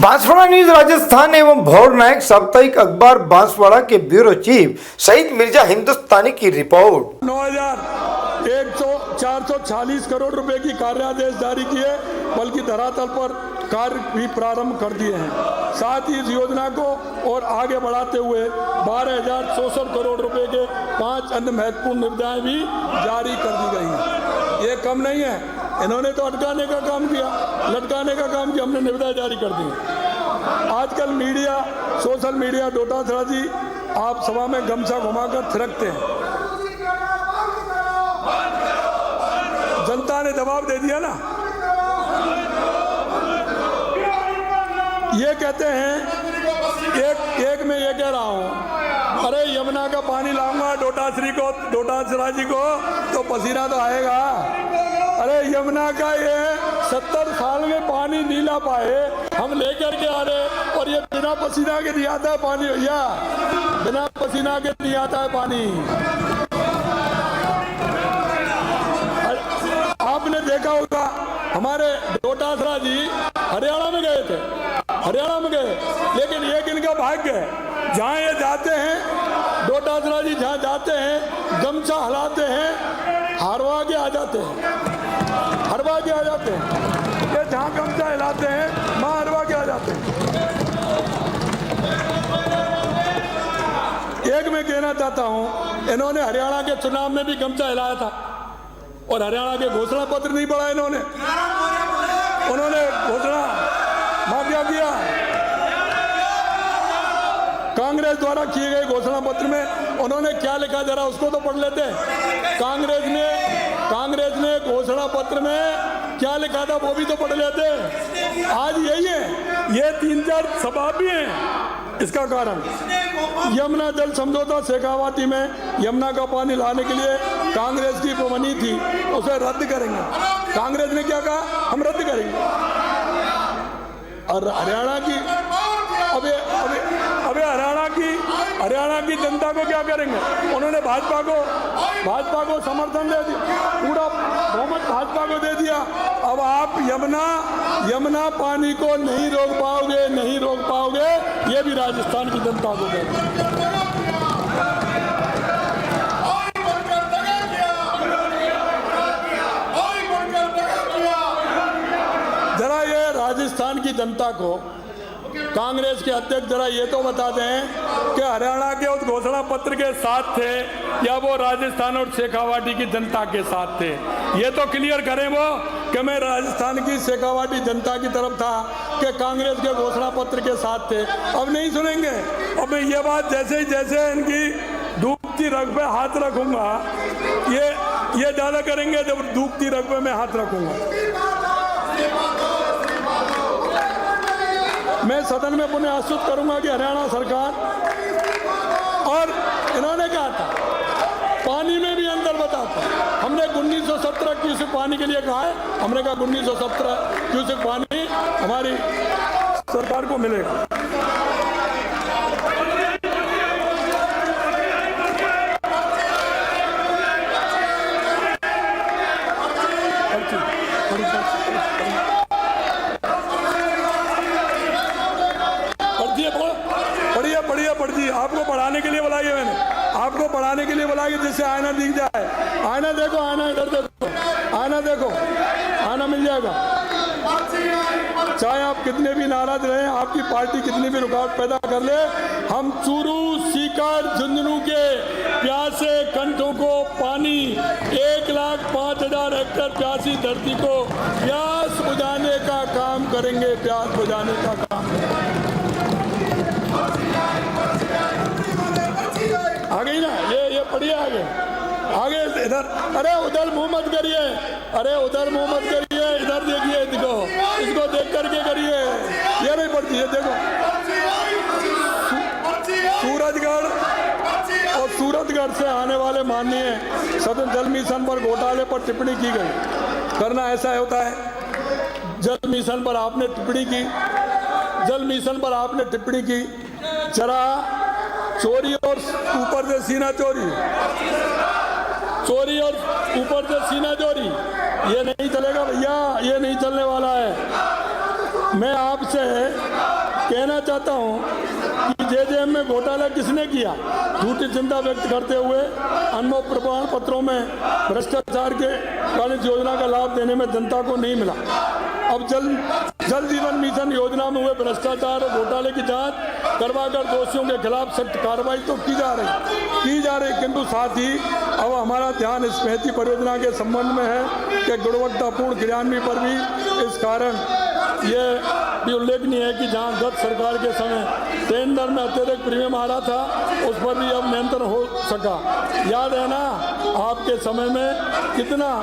Banswara news Rajasthan एवं भौर नायक साप्ताहिक अखबार बांसवाड़ा के ब्यूरो चीफ शहीद मिर्जा हिंदुस्तानी की रिपोर्ट। 446 करोड़ रुपए की कार्यादेश जारी किए, बल्कि धरातल पर कार्य भी प्रारंभ कर दिए हैं। साथ ही इस योजना को और आगे बढ़ाते हुए 12,064 करोड़ रुपए के 5 अन्य महत्वपूर्ण निर्णय भी जारी कर दी गई हैं। ये कम नहीं है, इन्होंने तो अटकाने का काम किया, लटकाने का काम किया, हमने निर्णय जारी कर दिए। आजकल मीडिया, सोशल मीडिया डोटासरा जी आप सभा में गमछा घुमाकर थिरकते हैं। जनता ने जवाब दे दिया ना। ये कहते हैं, एक मैं ये कह रहा हूँ, अरे यमुना का पानी लाऊंगा डोटासरा जी को तो पसीना तो आएगा। अरे यमुना का ये 70 साल में पानी नहीं ला पाए, हम लेकर के आ रहे, और ये बिना पसीना के नहीं आता है पानी। भैया बिना पसीना के नहीं आता है पानी। आपने देखा होगा हमारे डोटासरा जी हरियाणा में गए थे, हरियाणा में गए, लेकिन एक इनका भाग्य है, जहाँ ये जाते हैं, डोटासरा जी जहाँ जाते हैं गमछा हिलाते हैं, हरवा के आ जाते हैं, हरवा के आ जाते हैं। ये जहाँ गमछा हिलाते हैं वहाँ हरवा के आ जाते हैं। एक मैं कहना चाहता हूँ, इन्होंने हरियाणा के चुनाव में भी गमछा हिलाया था और हरियाणा के घोषणा पत्र नहीं पढ़ा इन्होंने। उन्होंने घोषणा माफिया किया। कांग्रेस द्वारा किए गए घोषणा पत्र में उन्होंने क्या लिखा, जरा उसको तो पढ़ लेते। कांग्रेस ने घोषणा पत्र में क्या लिखा था वो भी तो पढ़ लेते। आज यही है, ये 3-4 सभा भी हैं। इसका कारण यमुना जल समझौता शेखावाटी में यमुना का पानी लाने के लिए कांग्रेस की बनी थी, उसे रद्द करेंगे। कांग्रेस ने क्या कहा, हम रद्द करेंगे। और हरियाणा की अबे हरियाणा की जनता को क्या करेंगे? उन्होंने भाजपा को समर्थन दे दिया, पूरा बहुमत भाजपा को दे दिया। अब आप यमुना पानी को नहीं रोक पाओगे, ये भी राजस्थान की जनता को कहते हैं। जरा ये राजस्थान की जनता को कांग्रेस के अध्यक्ष जरा ये तो बता दें कि हरियाणा के उस घोषणा पत्र के साथ थे या वो राजस्थान और शेखावाटी की जनता के साथ थे। ये तो क्लियर करें वो कि मैं राजस्थान की शेखावाटी जनता की तरफ था कि कांग्रेस के घोषणा पत्र के साथ थे। अब नहीं सुनेंगे। अब मैं ये बात जैसे इनकी डूबती रग पे हाथ रखूंगा, ये ज्यादा करेंगे जब डूबती रग पे मैं हाथ रखूंगा। मैं सदन में पुनः आश्वस्त करूंगा कि हरियाणा सरकार, और इन्होंने कहा था पानी में भी अंतर बताता। हमने 1917 क्यूसेक पानी के लिए कहा है, हमने कहा 1917 क्यूसेक पानी हमारी सरकार को मिलेगा। पढ़िए, आपको पढ़ाने के लिए बुलाई है, मैंने आपको पढ़ाने के लिए बुलाई, जिससे आईना दिख जाए। आईना देखो, आईना इधर देखो, आईना देखो, आईना मिल जाएगा। चाहे आप कितने भी नाराज रहे, आपकी पार्टी कितनी भी रुकावट पैदा कर ले, हम चूरू, सीकर, झुंझुनू के प्यासे कंठों को पानी, 1,05,000 हेक्टेयर प्यासी धरती को प्यास बुझाने का काम करेंगे, प्यास बुझाने का काम। आ गई ना, ये पढ़िए आगे इधर। अरे उधर मुंह मत करिए, इधर देखिए, इसको देख करके करिए। ये नहीं पढ़ती है, देखो सूरतगढ़ से आने वाले माननीय सदन जल मिशन पर घोटाले पर टिप्पणी की गई। करना ऐसा होता है, जल मिशन पर आपने टिप्पणी की, जरा चोरी और ऊपर से सीना चोरी, ये नहीं चलेगा भैया, ये नहीं चलने वाला है। मैं आपसे कहना चाहता हूं कि जेजेएम में घोटाला किसने किया, झूठी चिंता व्यक्त करते हुए अनुभव प्रमाण पत्रों में भ्रष्टाचार के कारण इस योजना का लाभ देने में जनता को नहीं मिला। अब जल जीवन मिशन योजना में हुए भ्रष्टाचार और घोटाले की जांच करवाकर दोषियों के खिलाफ सख्त कार्रवाई तो की जा रही, किंतु साथ ही अब हमारा ध्यान इस महती परियोजना के संबंध में है कि गुणवत्तापूर्ण क्रियान्वयन पर भी इस कारण ये भी उल्लेखनीय है कि जहां गत सरकार के समय टेंडर में अत्यधिक प्रीमियम आ रहा था, उस पर भी अब नियंत्रण हो सका। याद है ना आपके समय में कितना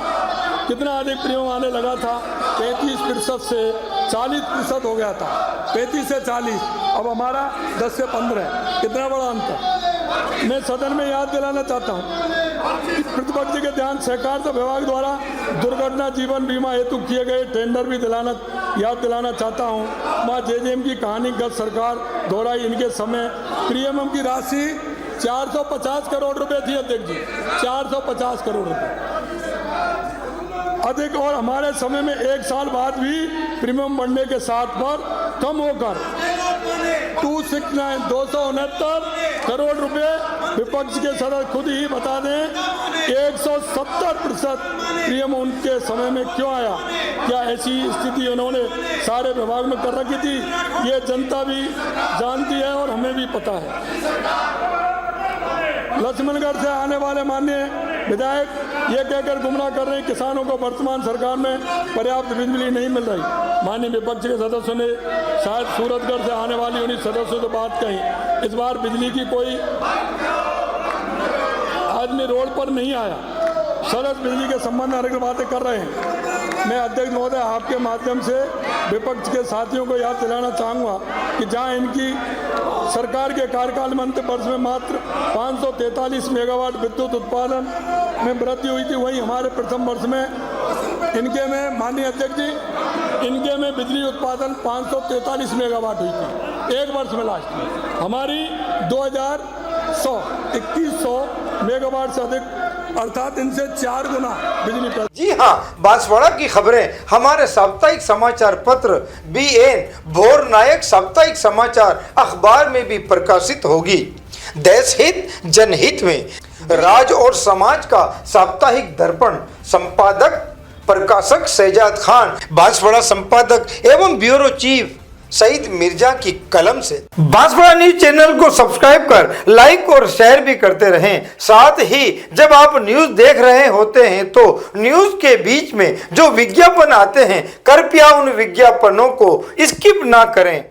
अधिक प्रीमियम आने लगा था, 35% से 40% हो गया था, 35 से 40, अब हमारा 10 से 15 है। कितना बड़ा अंतर। मैं सदन में याद दिलाना चाहता हूँ प्रतिपक्ष के ध्यान सहकारिता विभाग द्वारा दुर्घटना जीवन बीमा हेतु किए गए टेंडर भी याद दिलाना चाहता हूँ। वहाँ जेजेएम की कहानी गत सरकार दोहराई। इनके समय प्रीमियम की राशि 450 करोड़ रुपए थी अध्यक्ष जी, 450 करोड़ रुपए अधिक, और हमारे समय में 1 साल बाद भी प्रीमियम बढ़ने के साथ पर कम होकर 269 करोड़ रुपए। विपक्ष के सदस्य खुद ही बता दें 170% प्रीमियम उनके समय में क्यों आया। क्या ऐसी स्थिति उन्होंने सारे विभाग में कर रखी थी, ये जनता भी जानती है और हमें भी पता है। लक्ष्मणगढ़ से आने वाले माननीय विधायक ये कहकर गुमराह कर रहे हैं किसानों को वर्तमान सरकार में पर्याप्त बिजली नहीं मिल रही। माननीय विपक्ष के सदस्यों ने शायद सूरतगढ़ से आने वाली उन्हीं सदस्यों से बात कही। इस बार बिजली की कोई आदमी रोड पर नहीं आया, सदस्य बिजली के संबंध में अलग बातें कर रहे हैं। मैं अध्यक्ष महोदय आपके माध्यम से विपक्ष के साथियों को याद दिलाना चाहूँगा कि जहाँ इनकी सरकार के कार्यकाल में अंतिम वर्ष में मात्र 543 मेगावाट विद्युत उत्पादन में वृद्धि हुई थी, वहीं हमारे प्रथम वर्ष में इनके में माननीय अध्यक्ष जी इनके में बिजली उत्पादन 543 मेगावाट हुई थी एक वर्ष में। लास्ट में हमारी 2100 मेगावाट से अधिक, अर्थात इनसे 4 गुना बिजली। जी हाँ, बांसवाड़ा की खबरें हमारे साप्ताहिक समाचार पत्र BN भोर नायक साप्ताहिक समाचार अखबार में भी प्रकाशित होगी। देश हित जनहित में राज और समाज का साप्ताहिक दर्पण संपादक प्रकाशक शहजाद खान, बांसवाड़ा संपादक एवं ब्यूरो चीफ सईद मिर्जा की कलम से। बांसवाड़ा न्यूज चैनल को सब्सक्राइब कर लाइक और शेयर भी करते रहें। साथ ही जब आप न्यूज देख रहे होते हैं तो न्यूज के बीच में जो विज्ञापन आते हैं, कृपया उन विज्ञापनों को स्किप ना करें।